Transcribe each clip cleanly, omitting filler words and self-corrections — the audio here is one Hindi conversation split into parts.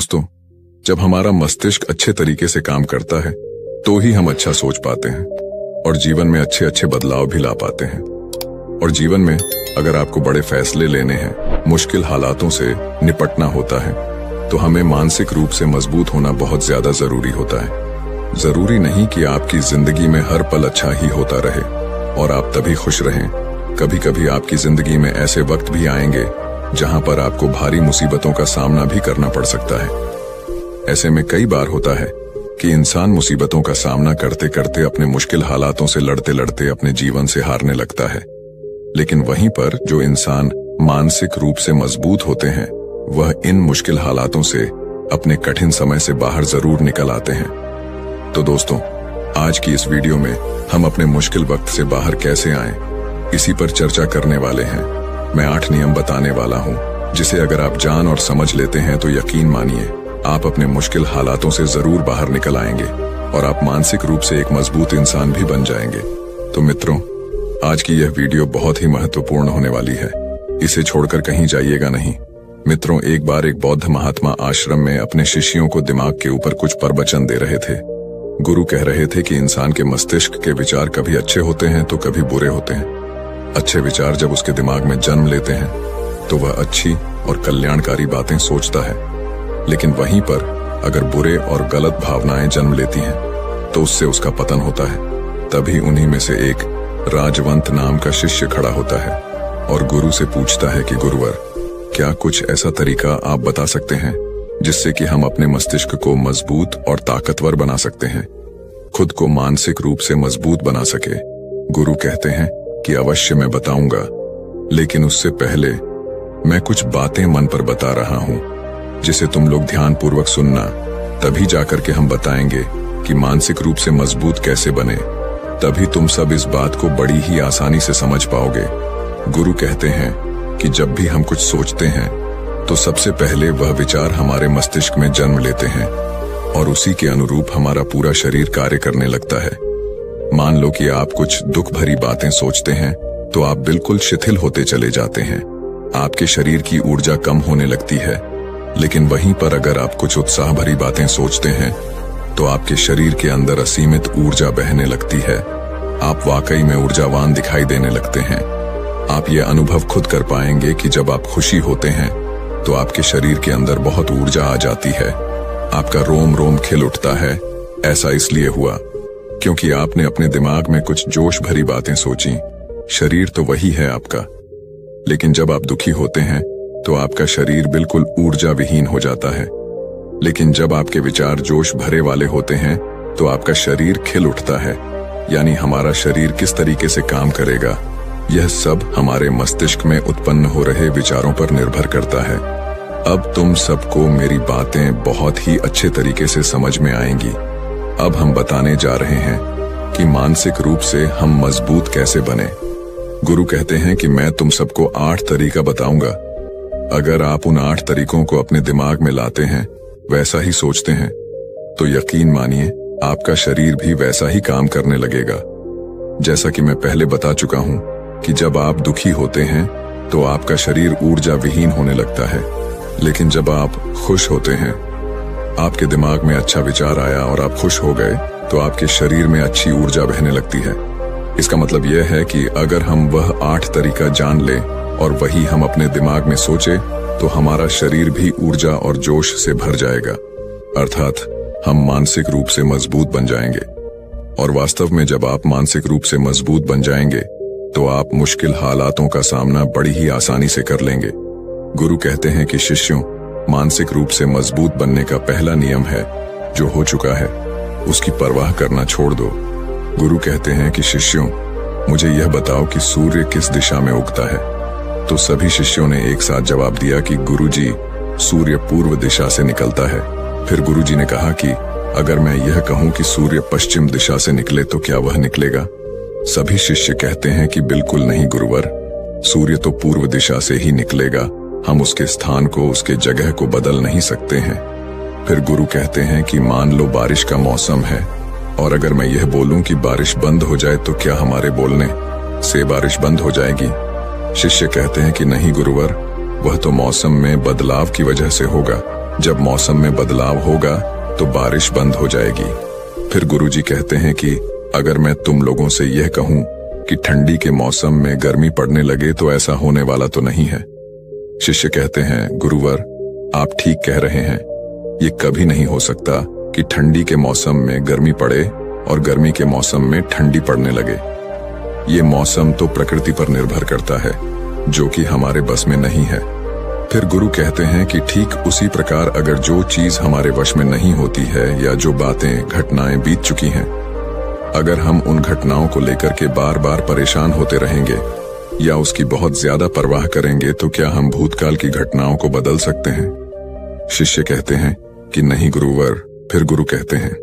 दोस्तों, जब हमारा मस्तिष्क अच्छे तरीके से काम करता है तो ही हम अच्छा सोच पाते हैं और जीवन में अच्छे अच्छे बदलाव भी ला पाते हैं। और जीवन में अगर आपको बड़े फैसले लेने हैं, मुश्किल हालातों से निपटना होता है, तो हमें मानसिक रूप से मजबूत होना बहुत ज्यादा जरूरी होता है। जरूरी नहीं कि आपकी जिंदगी में हर पल अच्छा ही होता रहे और आप तभी खुश रहें। कभी कभी आपकी जिंदगी में ऐसे वक्त भी आएंगे जहां पर आपको भारी मुसीबतों का सामना भी करना पड़ सकता है। ऐसे में कई बार होता है कि इंसान मुसीबतों का सामना करते करते अपने मुश्किल हालातों से लड़ते लड़ते अपने जीवन से हारने लगता है। लेकिन वहीं पर जो इंसान मानसिक रूप से मजबूत होते हैं, वह इन मुश्किल हालातों से अपने कठिन समय से बाहर जरूर निकल आते हैं। तो दोस्तों, आज की इस वीडियो में हम अपने मुश्किल वक्त से बाहर कैसे आएं, इसी पर चर्चा करने वाले हैं। मैं 8 नियम बताने वाला हूं, जिसे अगर आप जान और समझ लेते हैं तो यकीन मानिए आप अपने मुश्किल हालातों से जरूर बाहर निकल आएंगे और आप मानसिक रूप से एक मजबूत इंसान भी बन जाएंगे। तो मित्रों, आज की यह वीडियो बहुत ही महत्वपूर्ण होने वाली है, इसे छोड़कर कहीं जाइएगा नहीं। मित्रों, एक बार एक बौद्ध महात्मा आश्रम में अपने शिष्यों को दिमाग के ऊपर कुछ प्रवचन दे रहे थे। गुरु कह रहे थे कि इंसान के मस्तिष्क के विचार कभी अच्छे होते हैं तो कभी बुरे होते हैं। अच्छे विचार जब उसके दिमाग में जन्म लेते हैं तो वह अच्छी और कल्याणकारी बातें सोचता है, लेकिन वहीं पर अगर बुरे और गलत भावनाएं जन्म लेती हैं तो उससे उसका पतन होता है। तभी उन्हीं में से एक राजवंत नाम का शिष्य खड़ा होता है और गुरु से पूछता है कि गुरुवर, क्या कुछ ऐसा तरीका आप बता सकते हैं जिससे कि हम अपने मस्तिष्क को मजबूत और ताकतवर बना सकते हैं, खुद को मानसिक रूप से मजबूत बना सके। गुरु कहते हैं कि अवश्य मैं बताऊंगा, लेकिन उससे पहले मैं कुछ बातें मन पर बता रहा हूं जिसे तुम लोग ध्यान पूर्वक सुनना। तभी जाकर के हम बताएंगे कि मानसिक रूप से मजबूत कैसे बने। तभी तुम सब इस बात को बड़ी ही आसानी से समझ पाओगे। गुरु कहते हैं कि जब भी हम कुछ सोचते हैं तो सबसे पहले वह विचार हमारे मस्तिष्क में जन्म लेते हैं और उसी के अनुरूप हमारा पूरा शरीर कार्य करने लगता है। मान लो कि आप कुछ दुख भरी बातें सोचते हैं तो आप बिल्कुल शिथिल होते चले जाते हैं, आपके शरीर की ऊर्जा कम होने लगती है। लेकिन वहीं पर अगर आप कुछ उत्साह भरी बातें सोचते हैं तो आपके शरीर के अंदर असीमित ऊर्जा बहने लगती है। आप वाकई में ऊर्जावान दिखाई देने लगते हैं। आप ये अनुभव खुद कर पाएंगे कि जब आप खुशी होते हैं तो आपके शरीर के अंदर बहुत ऊर्जा आ जाती है, आपका रोम रोम खिल उठता है। ऐसा इसलिए हुआ क्योंकि आपने अपने दिमाग में कुछ जोश भरी बातें सोची। शरीर तो वही है आपका, लेकिन जब आप दुखी होते हैं तो आपका शरीर बिल्कुल ऊर्जा विहीन हो जाता है। लेकिन जब आपके विचार जोश भरे वाले होते हैं तो आपका शरीर खिल उठता है। यानी हमारा शरीर किस तरीके से काम करेगा, यह सब हमारे मस्तिष्क में उत्पन्न हो रहे विचारों पर निर्भर करता है। अब तुम सबको मेरी बातें बहुत ही अच्छे तरीके से समझ में आएंगी। अब हम बताने जा रहे हैं कि मानसिक रूप से हम मजबूत कैसे बने। गुरु कहते हैं कि मैं तुम सबको 8 तरीका बताऊंगा। अगर आप उन 8 तरीकों को अपने दिमाग में लाते हैं, वैसा ही सोचते हैं, तो यकीन मानिए आपका शरीर भी वैसा ही काम करने लगेगा। जैसा कि मैं पहले बता चुका हूं कि जब आप दुखी होते हैं तो आपका शरीर ऊर्जा विहीन होने लगता है, लेकिन जब आप खुश होते हैं, आपके दिमाग में अच्छा विचार आया और आप खुश हो गए, तो आपके शरीर में अच्छी ऊर्जा बहने लगती है। इसका मतलब यह है कि अगर हम वह 8 तरीका जान लें और वही हम अपने दिमाग में सोचे तो हमारा शरीर भी ऊर्जा और जोश से भर जाएगा, अर्थात हम मानसिक रूप से मजबूत बन जाएंगे। और वास्तव में जब आप मानसिक रूप से मजबूत बन जाएंगे तो आप मुश्किल हालातों का सामना बड़ी ही आसानी से कर लेंगे। गुरु कहते हैं कि शिष्यों, मानसिक रूप से मजबूत बनने का पहला नियम है, जो हो चुका है उसकी परवाह करना छोड़ दो। गुरु कहते हैं कि शिष्यों, मुझे यह बताओ कि सूर्य किस दिशा में उगता है। तो सभी शिष्यों ने एक साथ जवाब दिया कि गुरुजी, सूर्य पूर्व दिशा से निकलता है। फिर गुरुजी ने कहा कि अगर मैं यह कहूं कि सूर्य पश्चिम दिशा से निकले तो क्या वह निकलेगा? सभी शिष्य कहते हैं कि बिल्कुल नहीं गुरुवर, सूर्य तो पूर्व दिशा से ही निकलेगा, हम उसके स्थान को, उसके जगह को बदल नहीं सकते हैं। फिर गुरु कहते हैं कि मान लो बारिश का मौसम है और अगर मैं यह बोलूं कि बारिश बंद हो जाए तो क्या हमारे बोलने से बारिश बंद हो जाएगी? शिष्य कहते हैं कि नहीं गुरुवर, वह तो मौसम में बदलाव की वजह से होगा, जब मौसम में बदलाव होगा तो बारिश बंद हो जाएगी। फिर गुरुजी कहते हैं कि अगर मैं तुम लोगों से यह कहूं कि ठंडी के मौसम में गर्मी पड़ने लगे तो ऐसा होने वाला तो नहीं है। शिष्य कहते हैं, गुरुवर आप ठीक कह रहे हैं, ये कभी नहीं हो सकता कि ठंडी के मौसम में गर्मी पड़े और गर्मी के मौसम में ठंडी पड़ने लगे। ये मौसम तो प्रकृति पर निर्भर करता है, जो कि हमारे बस में नहीं है। फिर गुरु कहते हैं कि ठीक उसी प्रकार अगर जो चीज हमारे वश में नहीं होती है या जो बातें घटनाएं बीत चुकी हैं, अगर हम उन घटनाओं को लेकर के बार बार परेशान होते रहेंगे या उसकी बहुत ज्यादा परवाह करेंगे तो क्या हम भूतकाल की घटनाओं को बदल सकते हैं? शिष्य कहते हैं कि नहीं गुरुवर। फिर गुरु कहते हैं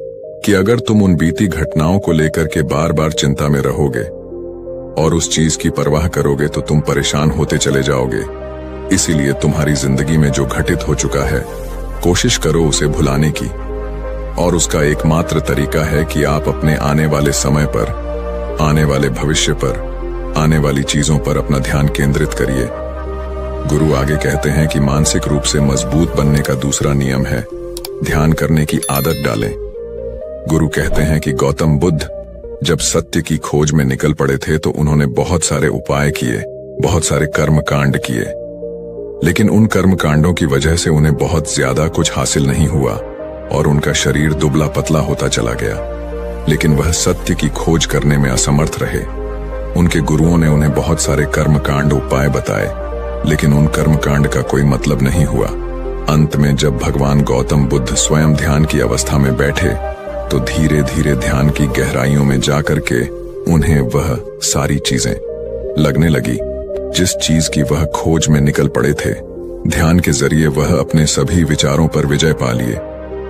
कि अगर तुम उन बीती घटनाओं को लेकर के बार बार चिंता में रहोगे और उस चीज की परवाह करोगे तो तुम परेशान होते चले जाओगे। इसीलिए तुम्हारी जिंदगी में जो घटित हो चुका है, कोशिश करो उसे भुलाने की, और उसका एकमात्र तरीका है कि आप अपने आने वाले समय पर, आने वाले भविष्य पर, आने वाली चीजों पर अपना ध्यान केंद्रित करिए। गुरु आगे कहते हैं कि मानसिक रूप से मजबूत बनने का दूसरा नियम है ध्यान करने की आदत डालें। गुरु कहते हैं कि गौतम बुद्ध जब सत्य की खोज में निकल पड़े थे तो उन्होंने बहुत सारे उपाय किए, बहुत सारे कर्म कांड किए, लेकिन उन कर्म कांडों की वजह से उन्हें बहुत ज्यादा कुछ हासिल नहीं हुआ और उनका शरीर दुबला पतला होता चला गया। लेकिन वह सत्य की खोज करने में असमर्थ रहे। उनके गुरुओं ने उन्हें बहुत सारे कर्म कांड उपाय बताए, लेकिन उन कर्म कांड का कोई मतलब नहीं हुआ। अंत में जब भगवान गौतम बुद्ध स्वयं ध्यान की अवस्था में बैठे तो धीरे धीरे ध्यान की गहराइयों में जाकर के उन्हें वह सारी चीजें लगने लगी जिस चीज की वह खोज में निकल पड़े थे। ध्यान के जरिए वह अपने सभी विचारों पर विजय पा लिए।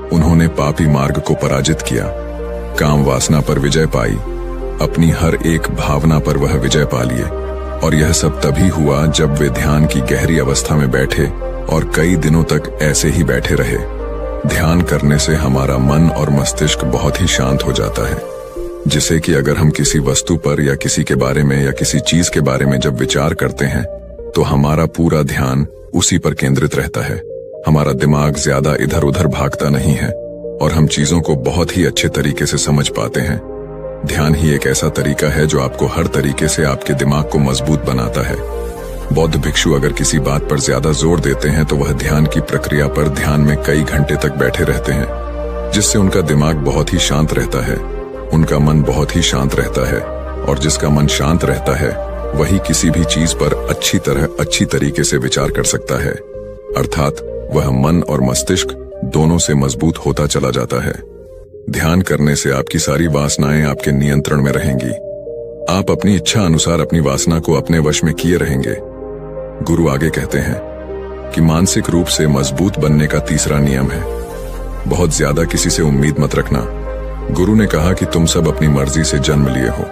उन्होंने पापी मार्ग को पराजित किया, काम वासना पर विजय पाई, अपनी हर एक भावना पर वह विजय पा लिए। और यह सब तभी हुआ जब वे ध्यान की गहरी अवस्था में बैठे और कई दिनों तक ऐसे ही बैठे रहे। ध्यान करने से हमारा मन और मस्तिष्क बहुत ही शांत हो जाता है, जिसे कि अगर हम किसी वस्तु पर या किसी के बारे में या किसी चीज के बारे में जब विचार करते हैं तो हमारा पूरा ध्यान उसी पर केंद्रित रहता है। हमारा दिमाग ज्यादा इधर उधर भागता नहीं है और हम चीजों को बहुत ही अच्छे तरीके से समझ पाते हैं। ध्यान ही एक ऐसा तरीका है जो आपको हर तरीके से आपके दिमाग को मजबूत बनाता है। बौद्ध भिक्षु अगर किसी बात पर ज्यादा जोर देते हैं तो वह ध्यान की प्रक्रिया पर ध्यान में कई घंटे तक बैठे रहते हैं, जिससे उनका दिमाग बहुत ही शांत रहता है, उनका मन बहुत ही शांत रहता है, और जिसका मन शांत रहता है वही किसी भी चीज पर अच्छी तरीके से विचार कर सकता है। अर्थात वह मन और मस्तिष्क दोनों से मजबूत होता चला जाता है। ध्यान करने से आपकी सारी वासनाएं आपके नियंत्रण में रहेंगी। आप अपनी इच्छा अनुसार अपनी वासना को अपने वश में किए रहेंगे। गुरु आगे कहते हैं कि मानसिक रूप से मजबूत बनने का तीसरा नियम है बहुत ज्यादा किसी से उम्मीद मत रखना। गुरु ने कहा कि तुम सब अपनी मर्जी से जन्म लिए हो,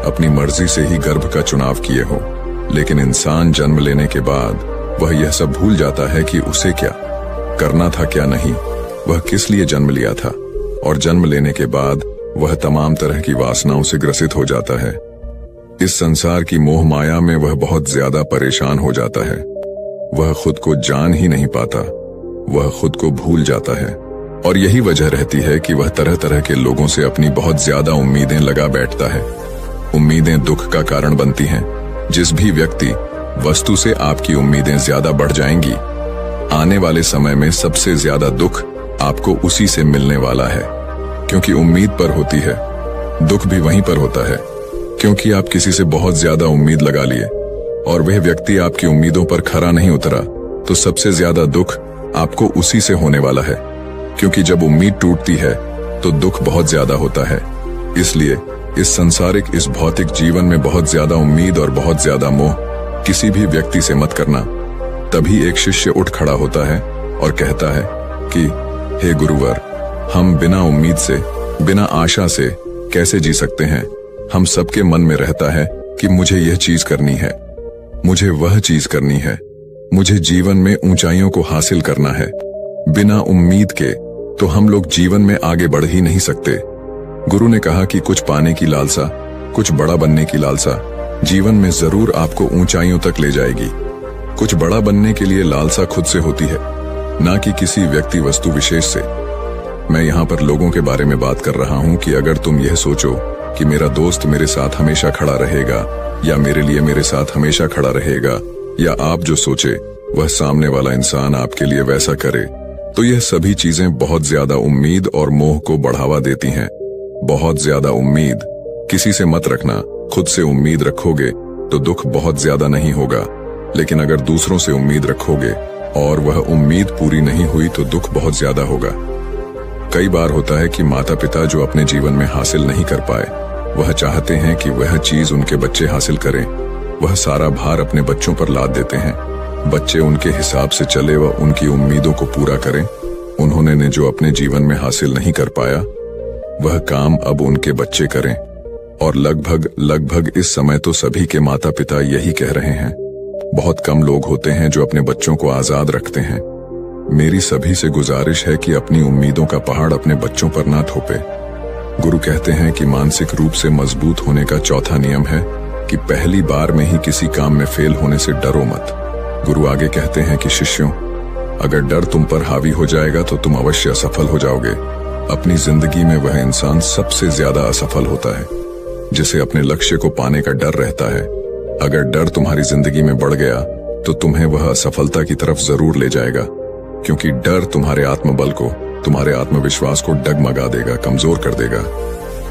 अपनी मर्जी से ही गर्भ का चुनाव किए हो, लेकिन इंसान जन्म लेने के बाद वह यह सब भूल जाता है कि उसे क्या करना था क्या नहीं, वह किस लिए जन्म लिया था, और जन्म लेने के बाद वह तमाम तरह की वासनाओं से ग्रसित हो जाता है। इस संसार की मोह माया में वह बहुत ज्यादा परेशान हो जाता है। वह खुद को जान ही नहीं पाता, वह खुद को भूल जाता है, और यही वजह रहती है कि वह तरह तरह के लोगों से अपनी बहुत ज्यादा उम्मीदें लगा बैठता है। उम्मीदें दुख का कारण बनती हैं। जिस भी व्यक्ति वस्तु से आपकी उम्मीदें ज्यादा बढ़ जाएंगी, आने वाले समय में सबसे ज्यादा दुख आपको उसी से मिलने वाला है, क्योंकि उम्मीद पर होती है। दुख भी वहीं पर होता है, क्योंकि आप किसी से बहुत ज्यादा उम्मीद लगा लिए और वह व्यक्ति आपकी उम्मीदों पर खरा नहीं उतरा, तो सबसे ज्यादा दुख आपको उसी से होने वाला है, क्योंकि जब उम्मीद टूटती है तो दुख बहुत ज्यादा होता है। इसलिए इस संसारिक, इस भौतिक जीवन में बहुत ज्यादा उम्मीद और बहुत ज्यादा मोह किसी भी व्यक्ति से मत करना। तभी एक शिष्य उठ खड़ा होता है और कहता है कि हे गुरुवर, हम बिना उम्मीद से, बिना आशा से कैसे जी सकते हैं? हम सबके मन में रहता है कि मुझे यह चीज करनी है, मुझे वह चीज करनी है, मुझे जीवन में ऊंचाइयों को हासिल करना है। बिना उम्मीद के तो हम लोग जीवन में आगे बढ़ ही नहीं सकते। गुरु ने कहा कि कुछ पाने की लालसा, कुछ बड़ा बनने की लालसा जीवन में जरूर आपको ऊंचाइयों तक ले जाएगी। कुछ बड़ा बनने के लिए लालसा खुद से होती है, ना कि किसी व्यक्ति वस्तु विशेष से। मैं यहाँ पर लोगों के बारे में बात कर रहा हूँ कि अगर तुम यह सोचो कि मेरा दोस्त मेरे साथ हमेशा खड़ा रहेगा या मेरे लिए मेरे साथ हमेशा खड़ा रहेगा, या आप जो सोचे वह सामने वाला इंसान आपके लिए वैसा करे, तो यह सभी चीजें बहुत ज्यादा उम्मीद और मोह को बढ़ावा देती हैं। बहुत ज्यादा उम्मीद किसी से मत रखना। खुद से उम्मीद रखोगे तो दुख बहुत ज्यादा नहीं होगा, लेकिन अगर दूसरों से उम्मीद रखोगे और वह उम्मीद पूरी नहीं हुई तो दुख बहुत ज्यादा होगा। कई बार होता है कि माता पिता जो अपने जीवन में हासिल नहीं कर पाए, वह चाहते हैं कि वह चीज उनके बच्चे हासिल करें। वह सारा भार अपने बच्चों पर लाद देते हैं। बच्चे उनके हिसाब से चले व उनकी उम्मीदों को पूरा करें। उन्होंने ने जो अपने जीवन में हासिल नहीं कर पाया, वह काम अब उनके बच्चे करें। और लगभग इस समय तो सभी के माता पिता यही कह रहे हैं। बहुत कम लोग होते हैं जो अपने बच्चों को आजाद रखते हैं। मेरी सभी से गुजारिश है कि अपनी उम्मीदों का पहाड़ अपने बच्चों पर ना थोपे। गुरु कहते हैं कि मानसिक रूप से मजबूत होने का चौथा नियम है कि पहली बार में ही किसी काम में फेल होने से डरो मत। गुरु आगे कहते हैं कि शिष्यों, अगर डर तुम पर हावी हो जाएगा तो तुम अवश्य असफल हो जाओगे। अपनी जिंदगी में वह इंसान सबसे ज्यादा असफल होता है जिसे अपने लक्ष्य को पाने का डर रहता है। अगर डर तुम्हारी जिंदगी में बढ़ गया तो तुम्हें वह असफलता की तरफ जरूर ले जाएगा, क्योंकि डर तुम्हारे आत्मबल को, तुम्हारे आत्मविश्वास को डगमगा देगा, कमजोर कर देगा।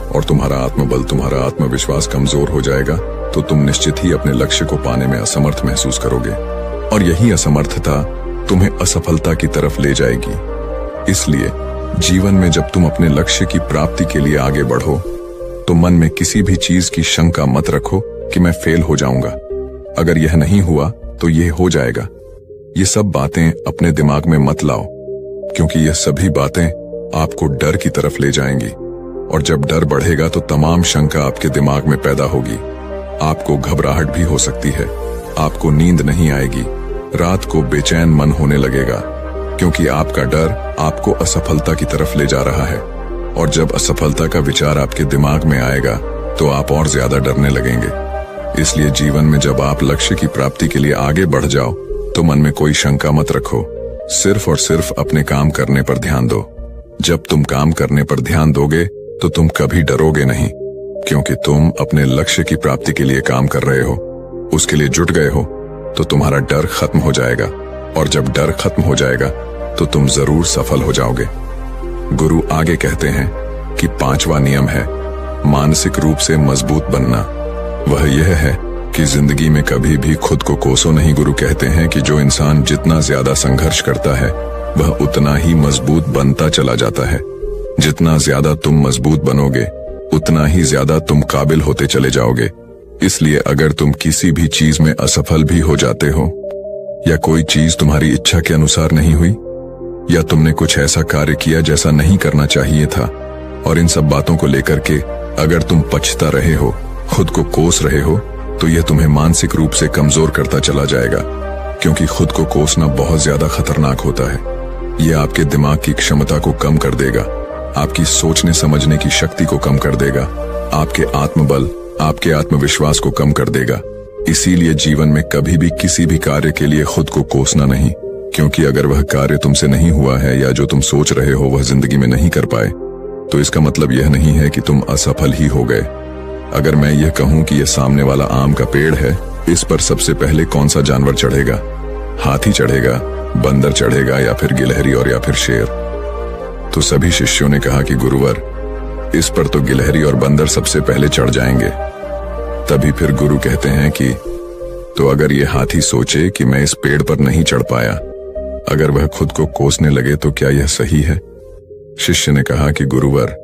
और तुम्हारा आत्मबल, तुम्हारा आत्मविश्वास कमजोर हो जाएगा तो तुम निश्चित ही अपने लक्ष्य को पाने में असमर्थ महसूस करोगे, और यही असमर्थता तुम्हें असफलता की तरफ ले जाएगी। इसलिए जीवन में जब तुम अपने लक्ष्य की प्राप्ति के लिए आगे बढ़ो तो मन में किसी भी चीज की शंका मत रखो कि मैं फेल हो जाऊंगा। अगर यह नहीं हुआ तो यह हो जाएगा। ये सब बातें अपने दिमाग में मत लाओ, क्योंकि यह सभी बातें आपको डर की तरफ ले जाएंगी। और जब डर बढ़ेगा तो तमाम शंका आपके दिमाग में पैदा होगी। आपको घबराहट भी हो सकती है, आपको नींद नहीं आएगी, रात को बेचैन मन होने लगेगा, क्योंकि आपका डर आपको असफलता की तरफ ले जा रहा है। और जब असफलता का विचार आपके दिमाग में आएगा तो आप और ज्यादा डरने लगेंगे। इसलिए जीवन में जब आप लक्ष्य की प्राप्ति के लिए आगे बढ़ जाओ तो मन में कोई शंका मत रखो, सिर्फ और सिर्फ अपने काम करने पर ध्यान दो। जब तुम काम करने पर ध्यान दोगे तो तुम कभी डरोगे नहीं, क्योंकि तुम अपने लक्ष्य की प्राप्ति के लिए काम कर रहे हो, उसके लिए जुट गए हो, तो तुम्हारा डर खत्म हो जाएगा। और जब डर खत्म हो जाएगा तो तुम जरूर सफल हो जाओगे। गुरु आगे कहते हैं कि पांचवा नियम है मानसिक रूप से मजबूत बनना। वह यह है कि जिंदगी में कभी भी खुद को कोसो नहीं। गुरु कहते हैं कि जो इंसान जितना ज्यादा संघर्ष करता है वह उतना ही मजबूत बनता चला जाता है। जितना ज्यादा तुम मजबूत बनोगे उतना ही ज्यादा तुम काबिल होते चले जाओगे। इसलिए अगर तुम किसी भी चीज में असफल भी हो जाते हो, या कोई चीज तुम्हारी इच्छा के अनुसार नहीं हुई, या तुमने कुछ ऐसा कार्य किया जैसा नहीं करना चाहिए था, और इन सब बातों को लेकर के अगर तुम पछता रहे हो, खुद को कोस रहे हो, तो यह तुम्हें मानसिक रूप से कमजोर करता चला जाएगा, क्योंकि खुद को कोसना बहुत ज्यादा खतरनाक होता है। यह आपके दिमाग की क्षमता को कम कर देगा, आपकी सोचने समझने की शक्ति को कम कर देगा, आपके आत्मबल, आपके आत्मविश्वास को कम कर देगा। इसीलिए जीवन में कभी भी किसी भी कार्य के लिए खुद को कोसना नहीं, क्योंकि अगर वह कार्य तुमसे नहीं हुआ है या जो तुम सोच रहे हो वह जिंदगी में नहीं कर पाए, तो इसका मतलब यह नहीं है कि तुम असफल ही हो गए। अगर मैं यह कहूं कि यह सामने वाला आम का पेड़ है, इस पर सबसे पहले कौन सा जानवर चढ़ेगा? हाथी चढ़ेगा, बंदर चढ़ेगा, या फिर गिलहरी और या फिर शेर? तो सभी शिष्यों ने कहा कि गुरुवर, इस पर तो गिलहरी और बंदर सबसे पहले चढ़ जाएंगे। तभी फिर गुरु कहते हैं कि तो अगर ये हाथी सोचे कि मैं इस पेड़ पर नहीं चढ़ पाया, अगर वह खुद को कोसने लगे, तो क्या यह सही है? शिष्य ने कहा कि गुरुवर,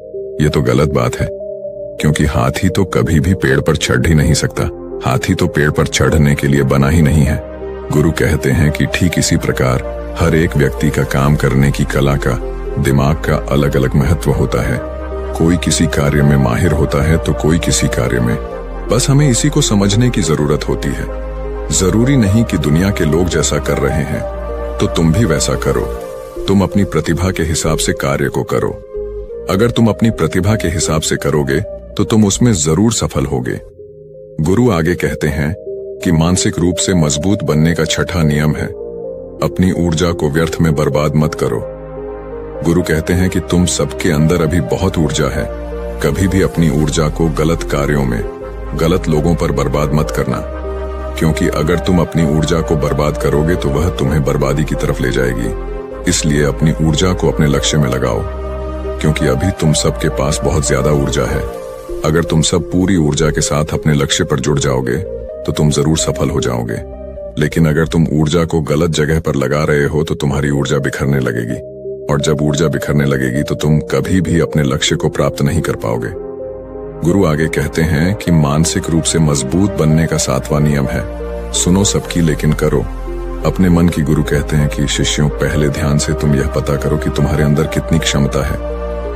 यह तो गलत बात है, क्योंकि हाथी तो कभी भी पेड़ पर चढ़ ही नहीं सकता। हाथी तो पेड़ पर चढ़ने के लिए बना ही नहीं है। गुरु कहते हैं कि ठीक इसी प्रकार हर एक व्यक्ति का काम करने की कला का, दिमाग का अलग अलग महत्व होता है। कोई किसी कार्य में माहिर होता है तो कोई किसी कार्य में। बस हमें इसी को समझने की जरूरत होती है। जरूरी नहीं कि दुनिया के लोग जैसा कर रहे हैं तो तुम भी वैसा करो। तुम अपनी प्रतिभा के हिसाब से कार्य को करो। अगर तुम अपनी प्रतिभा के हिसाब से करोगे तो तुम उसमें जरूर सफल होगे। गुरु आगे कहते हैं कि मानसिक रूप से मजबूत बनने का छठा नियम है अपनी ऊर्जा को व्यर्थ में बर्बाद मत करो। गुरु कहते हैं कि तुम सबके अंदर अभी बहुत ऊर्जा है। कभी भी अपनी ऊर्जा को गलत कार्यों में, गलत लोगों पर बर्बाद मत करना, क्योंकि अगर तुम अपनी ऊर्जा को बर्बाद करोगे तो वह तुम्हें बर्बादी की तरफ ले जाएगी। इसलिए अपनी ऊर्जा को अपने लक्ष्य में लगाओ, क्योंकि अभी तुम सबके पास बहुत ज्यादा ऊर्जा है। अगर तुम सब पूरी ऊर्जा के साथ अपने लक्ष्य पर जुड़ जाओगे तो तुम जरूर सफल हो जाओगे। लेकिन अगर तुम ऊर्जा को गलत जगह पर लगा रहे हो तो तुम्हारी ऊर्जा बिखरने लगेगी, और जब ऊर्जा बिखरने लगेगी तो तुम कभी भी अपने लक्ष्य को प्राप्त नहीं कर पाओगे। गुरु आगे कहते हैं कि मानसिक रूप से मजबूत बनने का 7वां नियम है, सुनो सबकी लेकिन करो अपने मन की। गुरु कहते हैं कि शिष्यों, पहले ध्यान से तुम यह पता करो कि तुम्हारे अंदर कितनी क्षमता है।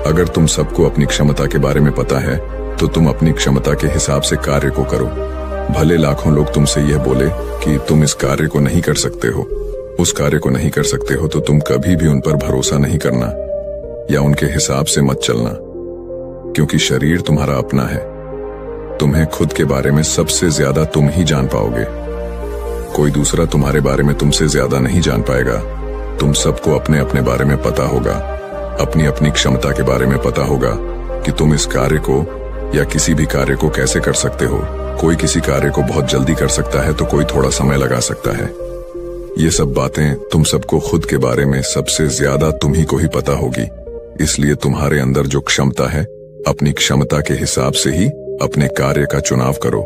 अगर तुम सबको अपनी क्षमता के बारे में पता है तो तुम अपनी क्षमता के हिसाब से कार्य को करो। भले लाखों लोग तुमसे यह बोले कि तुम इस कार्य को नहीं कर सकते हो, उस कार्य को नहीं कर सकते हो, तो तुम कभी भी उन पर भरोसा नहीं करना या उनके हिसाब से मत चलना, क्योंकि शरीर तुम्हारा अपना है। तुम्हें खुद के बारे में सबसे ज्यादा तुम ही जान पाओगे। कोई दूसरा तुम्हारे बारे में तुमसे ज्यादा नहीं जान पाएगा। तुम सबको अपने अपने बारे में पता होगा, अपनी अपनी क्षमता के बारे में पता होगा कि तुम इस कार्य को या किसी भी कार्य को कैसे कर सकते हो। कोई किसी कार्य को बहुत जल्दी कर सकता है तो कोई थोड़ा समय लगा सकता है। ये सब बातें तुम सबको खुद के बारे में सबसे ज्यादा तुम्ही को ही पता होगी। इसलिए तुम्हारे अंदर जो क्षमता है, अपनी क्षमता के हिसाब से ही अपने कार्य का चुनाव करो।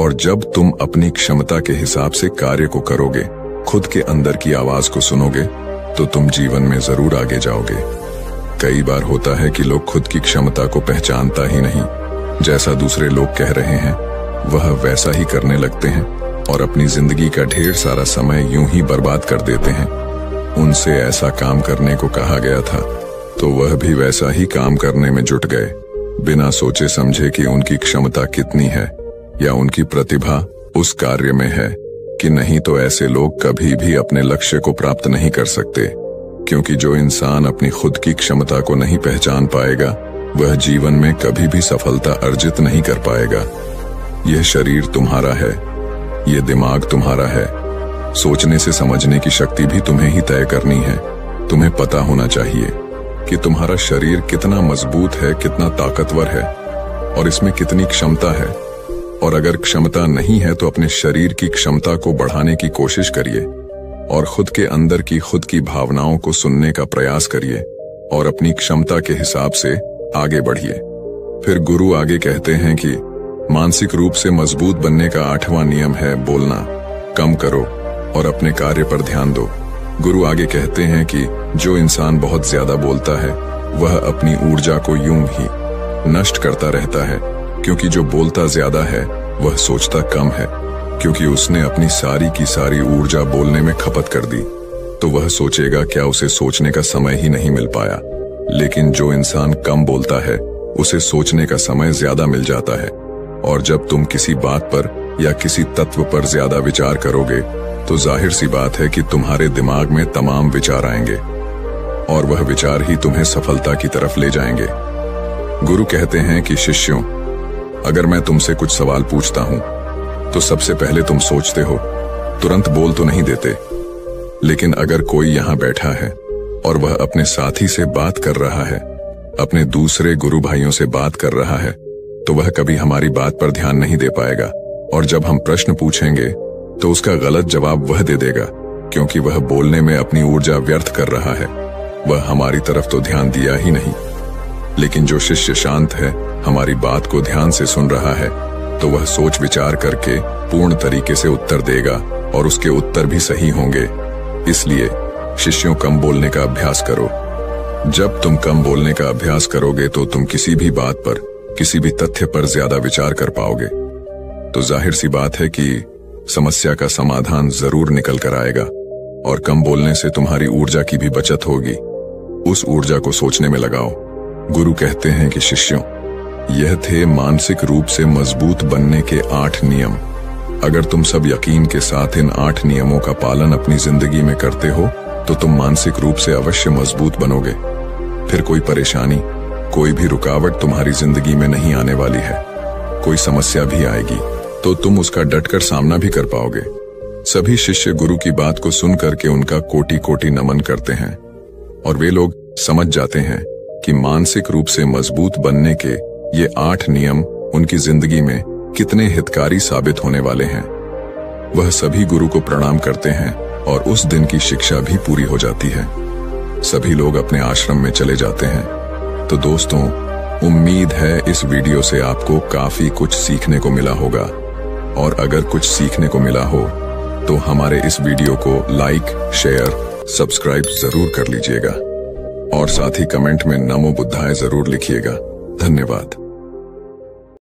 और जब तुम अपनी क्षमता के हिसाब से कार्य को करोगे, खुद के अंदर की आवाज को सुनोगे, तो तुम जीवन में जरूर आगे जाओगे। कई बार होता है कि लोग खुद की क्षमता को पहचानता ही नहीं। जैसा दूसरे लोग कह रहे हैं वह वैसा ही करने लगते हैं और अपनी जिंदगी का ढेर सारा समय यूं ही बर्बाद कर देते हैं। उनसे ऐसा काम करने को कहा गया था तो वह भी वैसा ही काम करने में जुट गए, बिना सोचे समझे कि उनकी क्षमता कितनी है या उनकी प्रतिभा उस कार्य में है कि नहीं। तो ऐसे लोग कभी भी अपने लक्ष्य को प्राप्त नहीं कर सकते, क्योंकि जो इंसान अपनी खुद की क्षमता को नहीं पहचान पाएगा वह जीवन में कभी भी सफलता अर्जित नहीं कर पाएगा। यह शरीर तुम्हारा है, यह दिमाग तुम्हारा है। सोचने से समझने की शक्ति भी तुम्हें ही तय करनी है। तुम्हें पता होना चाहिए कि तुम्हारा शरीर कितना मजबूत है, कितना ताकतवर है और इसमें कितनी क्षमता है। और अगर क्षमता नहीं है तो अपने शरीर की क्षमता को बढ़ाने की कोशिश करिए और खुद के अंदर की खुद की भावनाओं को सुनने का प्रयास करिए और अपनी क्षमता के हिसाब से आगे बढ़िए। फिर गुरु आगे कहते हैं कि मानसिक रूप से मजबूत बनने का 8वां नियम है, बोलना कम करो और अपने कार्य पर ध्यान दो। गुरु आगे कहते हैं कि जो इंसान बहुत ज्यादा बोलता है वह अपनी ऊर्जा को यूं ही नष्ट करता रहता है, क्योंकि जो बोलता ज्यादा है वह सोचता कम है। क्योंकि उसने अपनी सारी की सारी ऊर्जा बोलने में खपत कर दी तो वह सोचेगा क्या उसे सोचने का समय ही नहीं मिल पाया। लेकिन जो इंसान कम बोलता है उसे सोचने का समय ज्यादा मिल जाता है। और जब तुम किसी बात पर या किसी तत्व पर ज्यादा विचार करोगे तो जाहिर सी बात है कि तुम्हारे दिमाग में तमाम विचार आएंगे और वह विचार ही तुम्हें सफलता की तरफ ले जाएंगे। गुरु कहते हैं कि शिष्यों, अगर मैं तुमसे कुछ सवाल पूछता हूं तो सबसे पहले तुम सोचते हो, तुरंत बोल तो नहीं देते। लेकिन अगर कोई यहां बैठा है और वह अपने साथी से बात कर रहा है, अपने दूसरे गुरु भाइयों से बात कर रहा है, तो वह कभी हमारी बात पर ध्यान नहीं दे पाएगा। और जब हम प्रश्न पूछेंगे तो उसका गलत जवाब वह दे देगा, क्योंकि वह बोलने में अपनी ऊर्जा व्यर्थ कर रहा है। वह हमारी तरफ तो ध्यान दिया ही नहीं। लेकिन जो शिष्य शांत है, हमारी बात को ध्यान से सुन रहा है, तो वह सोच विचार करके पूर्ण तरीके से उत्तर देगा और उसके उत्तर भी सही होंगे। इसलिए शिष्यों, कम बोलने का अभ्यास करो। जब तुम कम बोलने का अभ्यास करोगे तो तुम किसी भी बात पर, किसी भी तथ्य पर ज्यादा विचार कर पाओगे। तो जाहिर सी बात है कि समस्या का समाधान जरूर निकल कर आएगा और कम बोलने से तुम्हारी ऊर्जा की भी बचत होगी। उस ऊर्जा को सोचने में लगाओ। गुरु कहते हैं कि शिष्यों, यह थे मानसिक रूप से मजबूत बनने के 8 नियम। अगर तुम सब यकीन के साथ इन 8 नियमों का पालन अपनी जिंदगी में करते हो तो तुम मानसिक रूप से अवश्य मजबूत बनोगे। फिर कोई परेशानी, कोई भी रुकावट तुम्हारी जिंदगी में नहीं आने वाली है। कोई समस्या भी आएगी तो तुम उसका डटकर सामना भी कर पाओगे। सभी शिष्य गुरु की बात को सुन करके उनका कोटि कोटि नमन करते हैं और वे लोग समझ जाते हैं कि मानसिक रूप से मजबूत बनने के ये 8 नियम उनकी जिंदगी में कितने हितकारी साबित होने वाले हैं। वह सभी गुरु को प्रणाम करते हैं और उस दिन की शिक्षा भी पूरी हो जाती है। सभी लोग अपने आश्रम में चले जाते हैं। तो दोस्तों, उम्मीद है इस वीडियो से आपको काफी कुछ सीखने को मिला होगा, और अगर कुछ सीखने को मिला हो तो हमारे इस वीडियो को लाइक, शेयर, सब्सक्राइब जरूर कर लीजिएगा और साथ ही कमेंट में नमो बुद्धाय जरूर लिखिएगा। धन्यवाद।